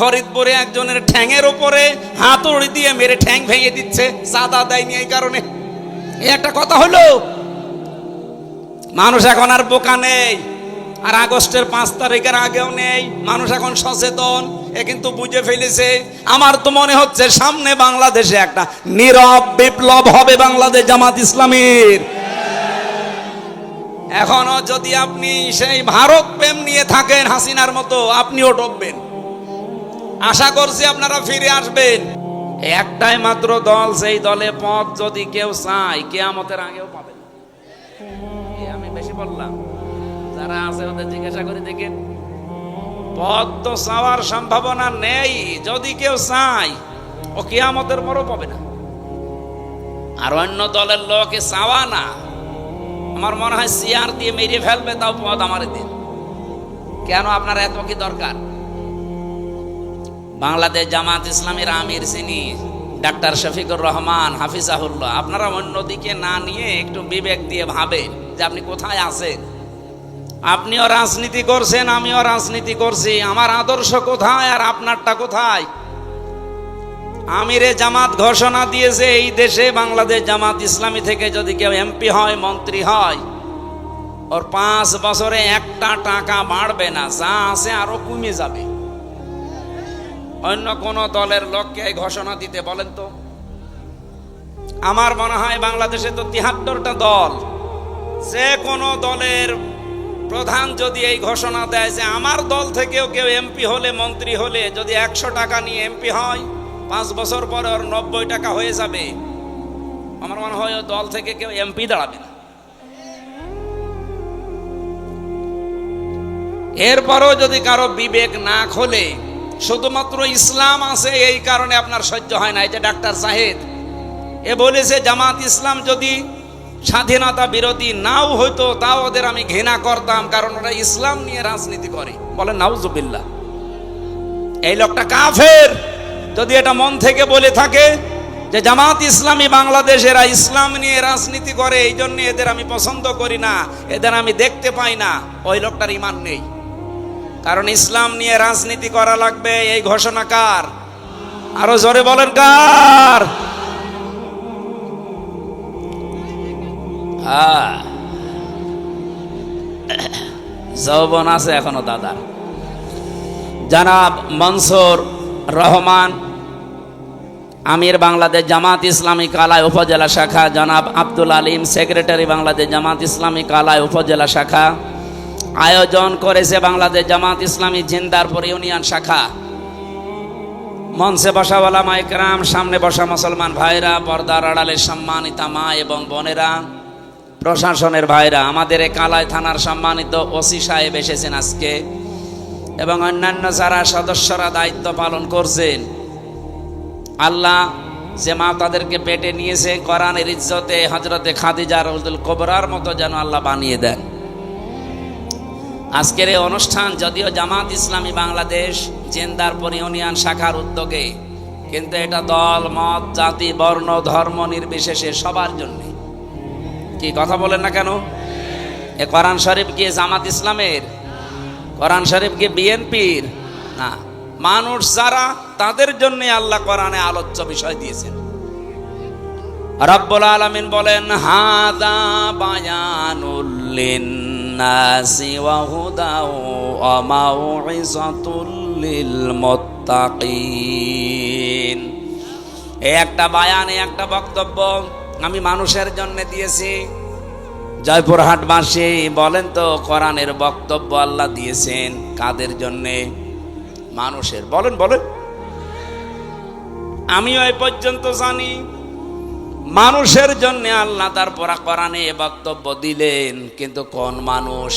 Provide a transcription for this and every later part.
ফরিদপুরে একজনের ঠ্যাঙের উপরে হাতুড়ি দিয়ে মেরে ঠ্যাং ভেঙে দিচ্ছে, চাঁদা দেয়নি এই কারণে। এই একটা কথা হলো। মানুষ এখন আর বোকা নেই, আর আগস্টের 5 তারিখের আগেও নেই। মানুষ এখন সচেতন, এ কিন্তু বুঝে ফেলেছে। আমার তো মনে হচ্ছে সামনে বাংলাদেশে একটা নীরব বিপ্লব হবে বাংলাদেশ জামাত ইসলামীর। এখনো যদি আপনি সেই ভারত প্রেম নিয়ে থাকেন হাসিনার মতো, আপনিও ডুববেন। আশা করছি আপনারা ফিরে আসবেন। একটাই মাত্র দল, সেই দলে পথ যদি কেউ চায় কিয়ামতের আগেও পাবে না। আমি বেশি বললাম, যারা আছে ওদের জিজ্ঞাসা করে দেখেন। পথ তো চাওয়ার সম্ভাবনা নেই, যদি কেউ চায় ও কিয়ামতের পরও পাবে না। আর অন্য দলের লোকে চাওয়া না, আমার মনে হয় সিয়ার দিয়ে মেরে ফেলবে, তাও পথ আমার দিন। কেন আপনার এত কি দরকার? বাংলাদেশ জামাত ইসলামের আমির যিনি ডাক্তার শফিকুর রহমান হাফিজাহুল্লাহ, আপনারা অন্যদিকে না নিয়ে একটু বিবেক দিয়ে ভাবেন যে আপনি কোথায় আছেন। আপনিও রাজনীতি করছেন, আমিও রাজনীতি করছি। আমার আদর্শ কোথায় আর আপনারটা কোথায়? আমিরে জামাত ঘোষণা দিয়েছে এই দেশে বাংলাদেশ জামাত ইসলামী থেকে যদি কেউ এমপি হয়, মন্ত্রী হয়, ওর 5 বছরে একটা টাকা বাড়বে না, যা আছে আরো কমে যাবে। অন্য কোন দলের লোককে এই ঘোষণা দিতে বলেন তো? আমার মনে হয় বাংলাদেশে তো 73টা দল, যে কোনো দলের প্রধান যদি এই ঘোষণা দেয় যে আমার দল থেকেও কেউ এমপি হলে, মন্ত্রী হলে যদি 100 টাকা নিয়ে এমপি হয়, 5 বছর পরে ওর 90 টাকা হয়ে যাবে, আমার মনে হয় ওই দল থেকে কেউ এমপি দাঁড়াবে না। এরপরও যদি কারো বিবেক না খোলে, শুধুমাত্র ইসলাম আছে এই কারণে আপনার সহ্য হয় না। এই যে ডাক্তার জাহেদ, এ বলেছে জামাত ইসলাম যদি স্বাধীনতা বিরোধী নাও হইতো তাও ওদের আমি ঘৃণা করতাম, কারণ ওরা ইসলাম নিয়ে রাজনীতি করে। বলেন নাউজুবিল্লাহ। এই লোকটা কাফের যদি এটা মন থেকে বলে থাকে যে জামাত ইসলামী বাংলাদেশেরা ইসলাম নিয়ে রাজনীতি করে, এই জন্য এদের আমি পছন্দ করি না, এদের আমি দেখতে পাই না, ওই লোকটার ঈমান নেই। কারণ ইসলাম নিয়ে রাজনীতি করা লাগবে, এই ঘোষণা কার? আরো জোরে বলেন কার? যৌবন আছে এখনো দাদা। জনাব মনসুর রহমান আমির বাংলাদেশ জামাত ইসলামী কালাই উপজেলা শাখা, জনাব আব্দুল আলিম সেক্রেটারি বাংলাদেশ জামাত ইসলামী কালাই উপজেলা শাখা, আয়োজন করেছে বাংলাদেশ জামাত ইসলামী জিন্দারপুর ইউনিয়ন শাখা। মঞ্চে বসা ওলামা ইকরাম, সামনে বসা মুসলমান ভাইরা, পর্দার আড়ালের সম্মানিতা মা এবং বোনেরা, প্রশাসনের ভাইরা, আমাদের এই কালাই থানার সম্মানিত ওসি সাহেব এসেছেন আজকে, এবং অন্যান্য যারা সদস্যরা দায়িত্ব পালন করছেন। আল্লাহ যে মা তাদেরকে পেটে নিয়েছে, কোরআনের ইজ্জতে হযরতে খাদিজা রাদিয়াল্লাহু কুবরার মতো যেন আল্লাহ বানিয়ে দেন। আজকের এই অনুষ্ঠান যদিও জামাত ইসলামী বাংলাদেশ জিন্দারপুর ইউনিয়ন শাখার উদ্যোগে, কিন্তু এটা দল মত জাতি বর্ণ ধর্ম নির্বিশেষে সবার জন্য। কি কথা বলেন না কেন? এ কোরআন শরীফ কি জামাত ইসলামের? কোরআন শরীফ কি বিএনপির? না, মানুষ যারা, তাদের জন্য আল্লাহ কোরআনে আলোচ্য বিষয় দিয়েছেন। রব্বুল আলামিন বলেন হাদা বায়ানুল লিন্নাসি ওয়া হুদাও ওয়া মাউইযাতুল লিল মুত্তাকিন। এই একটা বায়ান, একটা বক্তব্য আমি মানুষের জন্য দিয়েছি। জয়পুরহাটবাসী বলেন তো, কোরআনের বক্তব্য আল্লাহ দিয়েছেন কাদের জন্যে? মানুষের। বলেন বলেন। আমিও এই পর্যন্ত জানি মানুষের জন্য আল্লাহ তারপর কোরআনে বক্তব্য দিলেন, কিন্তু কোন মানুষ?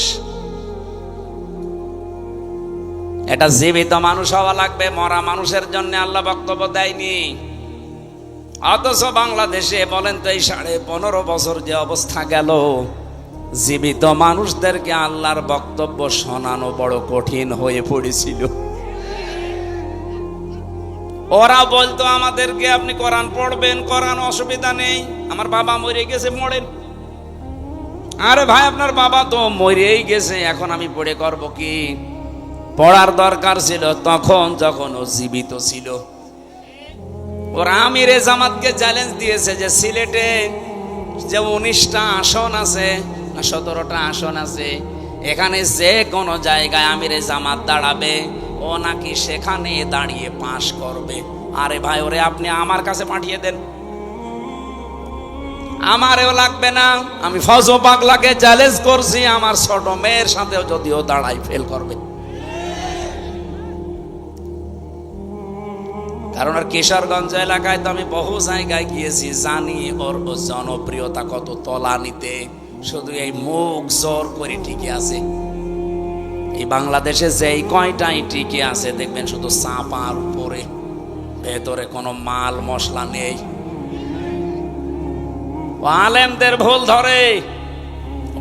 এটা জীবিত মানুষ হওয়া লাগবে, মরা মানুষের জন্য আল্লাহ বক্তব্য দেয়নি। অথচ বাংলাদেশে বলেন তো এই 15.5 বছর যে অবস্থা গেল, জীবিত মানুষদেরকে আল্লাহর বক্তব্য শোনানো বড় কঠিন হয়ে পড়েছিল। ওরা বলতো আমাদেরকে আপনি কোরআন পড়বেন, কোরআন অসুবিধা নেই, আমার বাবা মরে গেছে, পড়েন। আরে ভাই আপনার বাবা তো মরেই গেছে, এখন আমি পড়ে করব কি? পড়ার দরকার ছিল তখন যখন ও জীবিত ছিল। ওর আমিরে জামাতকে চ্যালেঞ্জ দিয়েছে যে সিলেটে যে 19টা আসন আছে না 17টা আসন আছে, এখানে যে কোনো জায়গায় আমিরে জামাত দাঁড়াবে ও নাকি সেখানে দাঁড়িয়ে পাশ করবে। আরে ভাই, ওরে আপনি আমার কাছে পাঠিয়ে দেন, আমারেও লাগবে না। আমি ফজো পাগলাকে চ্যালেঞ্জ করছি, আমার ছোট মেয়ের সাথেও যদিও দাঁড়াই ফেল করবে। কারণ আর কিশোরগঞ্জ এলাকায় তো আমি বহু জায়গায় গিয়েছি, জানি ওর জনপ্রিয়তা কত তলানিতে। শুধু এই মুখ জোর করে টিকে আছে। এই বাংলাদেশে যেই কয়টাই টিকে আছে দেখবেন শুধু চাপার উপরে, ভেতরে কোনো মাল মশলা নেই। আলেমদের ভুল ধরে,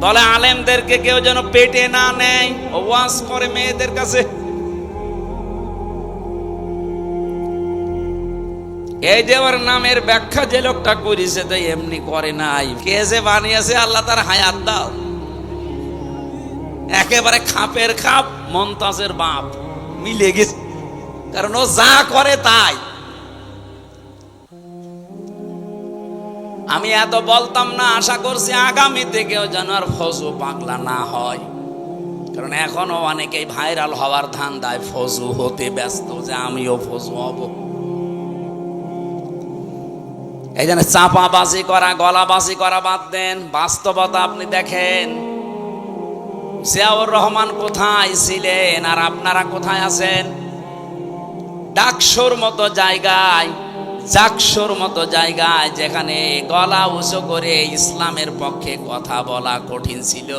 বলে আলেমদেরকে কেউ যেন পেটে না নেয়, ওয়াজ করে মেয়েদের কাছে। এই যে ওর নামের ব্যাখ্যা যে লোকটা করেছে তাই এমনি করে নাই, কে যে বানিয়েছে আল্লাহ তার হায়াত দাও। একেবারে খাপের খাপ মমতাজের বাপ মিলে গেছে, কারণ ও যা করে তাই। আমি এত বলতাম না, আশা করছি আগামীতে কেউ যেন আর ফজু পাগলা না হয়, কারণ এখনো অনেকেই ভাইরাল হওয়ার ধান্দায় ফজু হতে ব্যস্ত যে আমিও ফজু হব। এই জন্য চাপাবাজি করা, গলাবাজি করা বাদ দেন। বাস্তবতা আপনি দেখেন, জিয়াউর রহমান কোথায় ছিলেন আর আপনারা কোথায় আছেন? ডাকসুর মতো জায়গায়, জাকসুর মতো জায়গায়, যেখানে গলা উঁচু করে ইসলামের পক্ষে কথা বলা কঠিন ছিল,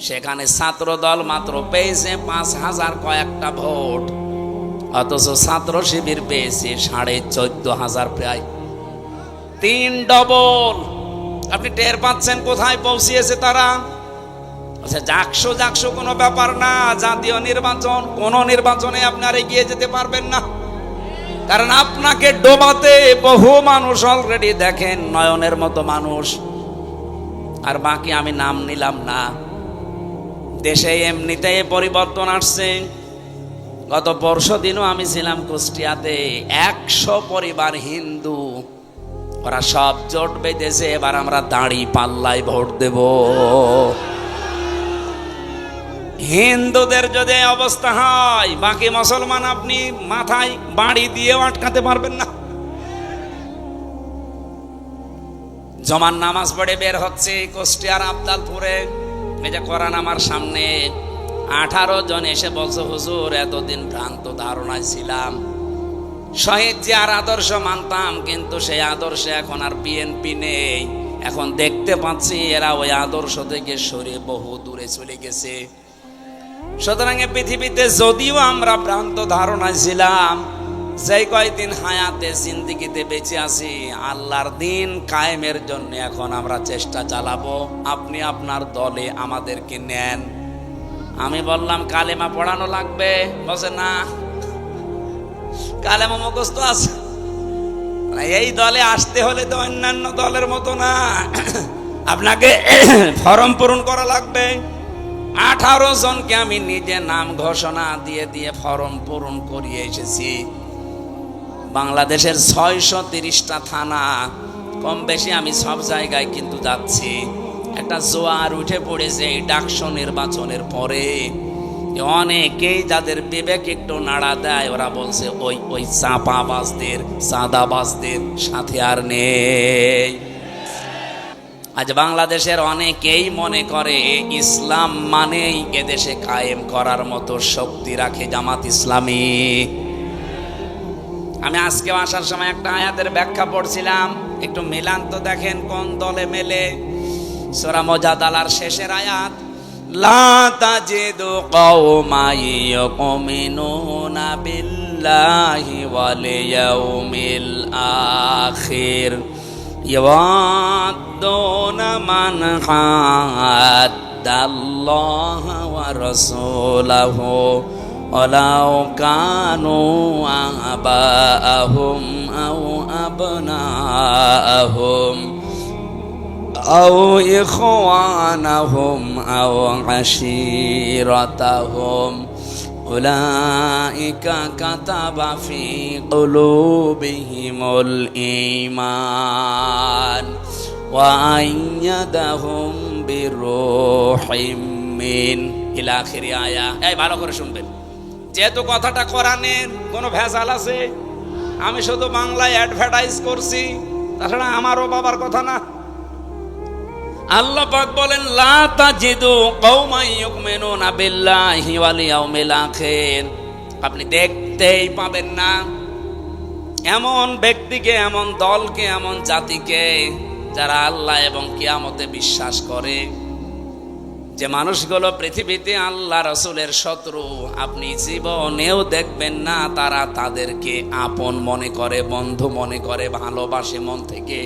সেখানে ছাত্র দল মাত্র পেয়েছে 5,000 কয়েকটা ভোট, অথচ ছাত্র শিবির পেয়েছে 14,500, প্রায় 3 ডবল। আপনি টের পাচ্ছেন কোথায় পৌঁছিয়েছে তারা? আচ্ছা, জাকসু কোনো ব্যাপার না। জাতীয় নির্বাচন, কোন নির্বাচনে আপনারা এগিয়ে যেতে পারবেন না, কারণ আপনাকে ডোবাতে বহু মানুষ অলরেডি দেখেন, নয়নের মতো মানুষ। আর বাকি আমি নাম নিলাম না। দেশে এমনিতেই পরিবর্তন আসছে। গত পরশুদিনও আমি ছিলাম কুষ্টিয়াতে, 100 পরিবার হিন্দু, ওরা সব জোট বেঁধেছে, এবার আমরা দাঁড়ি পাল্লায় ভোট দেব। হিন্দুদের যদি অবস্থা হয়, বাকি মুসলমান আপনি মাথায় বাড়ি দিয়েও আটকাতে পারবেন না। জমান নামাজ পড়ে বের হচ্ছে কুষ্টিয়ার আবদালপুরে, এই যে কোরআন আমার সামনে, 18 জন এসে বলছে, হুজুর এতদিন ভ্রান্ত ধারণায় ছিলাম, শহীদ জিয়ার আদর্শ মানতাম, কিন্তু সেই আদর্শে এখন আর বিএনপি নেই। এখন দেখতে পাচ্ছি এরা ওই আদর্শ থেকে সরে বহু দূরে চলে গেছে। সুতরাং পৃথিবীতে যদিও আমরা ভ্রান্ত ধারণায় ছিলাম, যেই কয়দিন হায়াতে জিন্দেগিতে বেঁচে আছি, আল্লাহর দিন কায়েমের জন্য এখন আমরা চেষ্টা চালাবো। আপনি আপনার দলে আমাদেরকে নেন। আমি বললাম কালেমা পড়ানো লাগবে, বলছে না, কালেমা মুখস্থ আছে। এই দলে আসতে হলে তো অন্যান্য দলের মতো না, আপনাকে ফর্ম পূরণ করা লাগবে। 18 জনকে আমি নিজে নাম ঘোষণা দিয়ে দিয়ে ফর্ম পূরণ করিয়ে এসেছি। বাংলাদেশের 630টা থানা, কম বেশি আমি সব জায়গায় কিন্তু যাচ্ছি। একটা জোয়ার উঠে পড়েছে এই ডাকসু নির্বাচনের পরে। অনেকেই যাদের বিবেক একটু নাড়া দেয়, ওরা বলছে ওই চাপাবাজদের, চাঁদাবাজদের সাথে আর নেই। আজ বাংলাদেশের অনেকেই মনে করে ইসলাম মানেই এদেশে কায়েম করার মতো শক্তি রাখে জামাত ইসলামী। আমি আজকে আসার সময় একটা আয়াতের ব্যাখ্যা পড়ছিলাম, একটু মিলান তো দেখেন কোন দলে মেলে। সূরা মুজাদালার শেষের আয়াত, লা তাজিদু কওমান ইউমিনুনা বিল্লাহি ওয়াল ইয়াউমিল আখির ইয়াওয়াদুনা মান হাদ্দাল্লাহা ওয়া রাসূলাহু ওয়ালাউ কানু আবাআহুম আও আবনাআহুম আও ইখওয়ানাহুম আও আশীরাতাহুম উলাইকা কাতাবা ফি কুলুবিহিমুল ঈমান ওয়া আইয়াদাহুম বিরূহিম মিন ইলা আখিরি আয়া। এই ভালো করে শুনবেন, যেহেতু কথাটা কোরআনের কোনো ভেজাল আছে, আমি শুধু বাংলায় অ্যাডভার্টাইজ করছি, তাছাড়া আমারও বাবার কথা না। আল্লাহ পাক বলেন লা তাজিদু কওমান ইউমিনুনা বিল্লাহি ওয়াল ইয়াউমিল আখির, আপনি দেখতেই পাবেন না এমন ব্যক্তিকে, এমন দলকে, এমন জাতিকে যারা আল্লাহ এবং কিয়ামতে বিশ্বাস করে, যে মানুষগুলো পৃথিবীতে আল্লাহ রাসূলের শত্রু, আপনি জীবনেও দেখবেন না তারা তাদেরকে আপন মনে করে, বন্ধু মনে করে, ভালোবাসে মন থেকে।